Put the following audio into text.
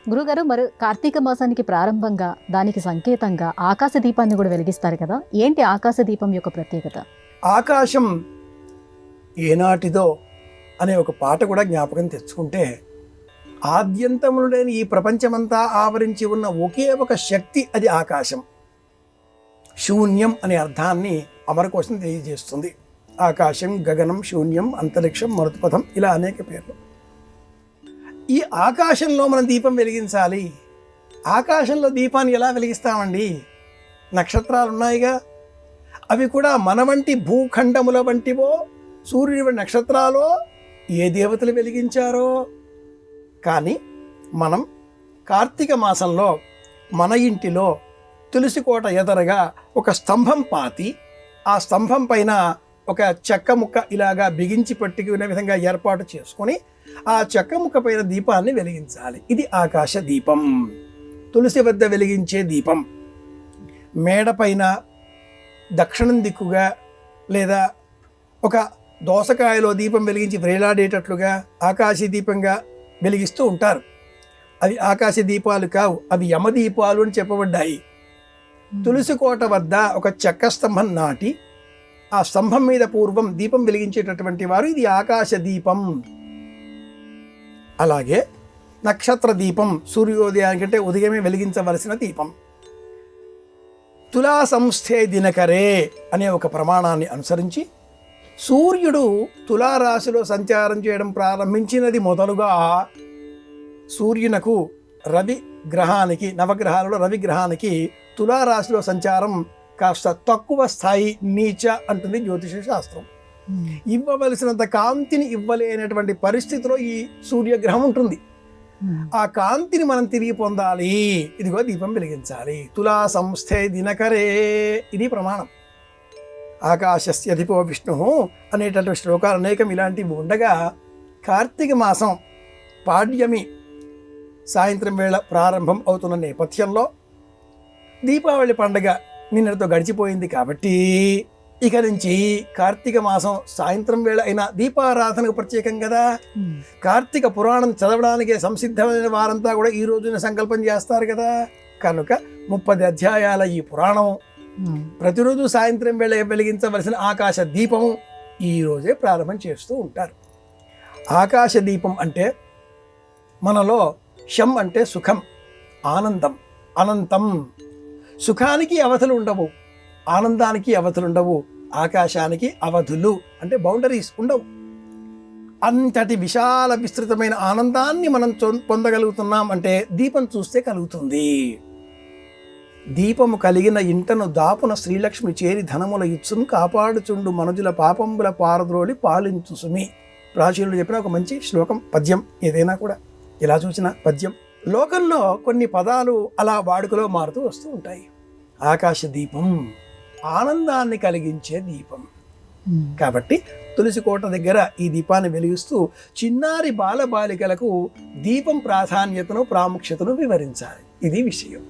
గురుగారు మరి కార్తీక మాసానికి ప్రారంభంగా దానికి సంకేతంగా ఆకాశ దీపాన్ని కూడా వెలిగిస్తారు కదా, ఏంటి ఆకాశ దీపం యొక్క ప్రత్యేకత? ఆకాశం ఏనాటిదో అనే ఒక పాట కూడా జ్ఞాపకం తెచ్చుకుంటే, ఆద్యంతములు లేని ఈ ప్రపంచమంతా ఆవరించి ఉన్న ఒకే ఒక శక్తి, అది ఆకాశం. శూన్యం అనే అర్థాన్ని అమరకోశం తెలియజేస్తుంది. ఆకాశం, గగనం, శూన్యం, అంతరిక్షం, మరుత్పథం, ఇలా అనేక పేర్లు. ఈ ఆకాశంలో మనం దీపం వెలిగించాలి. ఆకాశంలో దీపాన్ని ఎలా వెలిగిస్తామండి? నక్షత్రాలు ఉన్నాయిగా, అవి కూడా మన వంటి భూఖండముల వంటివో సూర్యుడి వంటి నక్షత్రాలో ఏ దేవతలు వెలిగించారో. కానీ మనం కార్తీక మాసంలో మన ఇంటిలో తులసి కోట ఎదరగా ఒక స్తంభం పాతి, ఆ స్తంభం పైన ఒక చెక్క ముక్క ఇలాగా బిగించి పట్టుకునే విధంగా ఏర్పాటు చేసుకొని ఆ చెక్క ముక్క పైన దీపాన్ని వెలిగించాలి. ఇది ఆకాశ దీపం, తులసి వద్ద వెలిగించే దీపం. మేడ పైన దక్షిణం దిక్కుగా లేదా ఒక దోసకాయలో దీపం వెలిగించి వేలాడేటట్లుగా ఆకాశ దీపంగా వెలిగిస్తూ ఉంటారు. అవి ఆకాశ దీపాలు కావు, అవి యమదీపాలు అని చెప్పబడ్డాయి. తులసి కోట వద్ద ఒక చెక్క స్తంభం నాటి ఆ స్తంభం మీద పూర్వం దీపం వెలిగించేటటువంటి వారు ఇది ఆకాశ దీపం. అలాగే నక్షత్ర దీపం సూర్యోదయానికంటే ఉదయమే వెలిగించవలసిన దీపం. తులా సంస్థే దినకరే అనే ఒక ప్రమాణాన్ని అనుసరించి సూర్యుడు తులారాశిలో సంచారం చేయడం ప్రారంభించినది మొదలుగా సూర్యునకు రవి గ్రహానికి, నవగ్రహాలలో రవి గ్రహానికి తులారాశిలో సంచారం కాస్త తక్కువ స్థాయి, నీచ అంటుంది జ్యోతిష శాస్త్రం. ఇవ్వవలసినంత కాంతిని ఇవ్వలేనటువంటి పరిస్థితిలో ఈ సూర్యగ్రహం ఉంటుంది. ఆ కాంతిని మనం తిరిగి పొందాలి, ఇదిగో దీపం వెలిగించాలి. తులా సంస్థే దినకరే, ఇది ప్రమాణం. ఆకాశస్య అధిపో విష్ణు అనేటటువంటి శ్లోకాలు అనేకం ఇలాంటివి ఉండగా, కార్తీక మాసం పాడ్యమి సాయంత్రం వేళ ప్రారంభం అవుతున్న నేపథ్యంలో దీపావళి పండుగ నిన్నటితో గడిచిపోయింది కాబట్టి ఇక నుంచి కార్తీక మాసం సాయంత్రం వేళ అయినా దీపారాధనకు ప్రత్యేకం కదా. కార్తీక పురాణం చదవడానికి సంసిద్ధమైన వారంతా కూడా ఈ రోజున సంకల్పం చేస్తారు కదా. కనుక 30 అధ్యాయాల ఈ పురాణం ప్రతిరోజు సాయంత్రం వేళ వెలిగించవలసిన ఆకాశ దీపం ఈ రోజే ప్రారంభం చేస్తూ ఉంటారు. ఆకాశ దీపం అంటే మనలో శం అంటే సుఖం, ఆనందం, అనంతం. సుఖానికి అవధులు ఉండవు, ఆనందానికి అవధులు ఉండవు, ఆకాశానికి అవధులు అంటే బౌండరీస్ ఉండవు. అంతటి విశాల విస్తృతమైన ఆనందాన్ని మనం పొందగలుగుతున్నాం అంటే దీపం చూస్తే కలుగుతుంది. దీపము కలిగిన ఇంటను దాపున శ్రీలక్ష్మి చేరి ధనముల ఇచ్చును కాపాడుచుండు మనుజుల పాపంబుల పారద్రోలి పాలించు సుమి. ప్రాచీనులు చెప్పిన ఒక మంచి శ్లోకం, పద్యం. ఏదైనా కూడా ఇలా చూసిన పద్యం. లోకంలో కొన్ని పదాలు అలా వాడుకలో మారుతూ వస్తూ ఉంటాయి. ఆకాశ దీపం ఆనందాన్ని కలిగించే దీపం కాబట్టి తులసి కోట దగ్గర ఈ దీపాన్ని వెలిగిస్తూ చిన్నారి బాలబాలికలకు దీపం ప్రాధాన్యతను, ప్రాముఖ్యతను వివరించాలి. ఇది విషయం.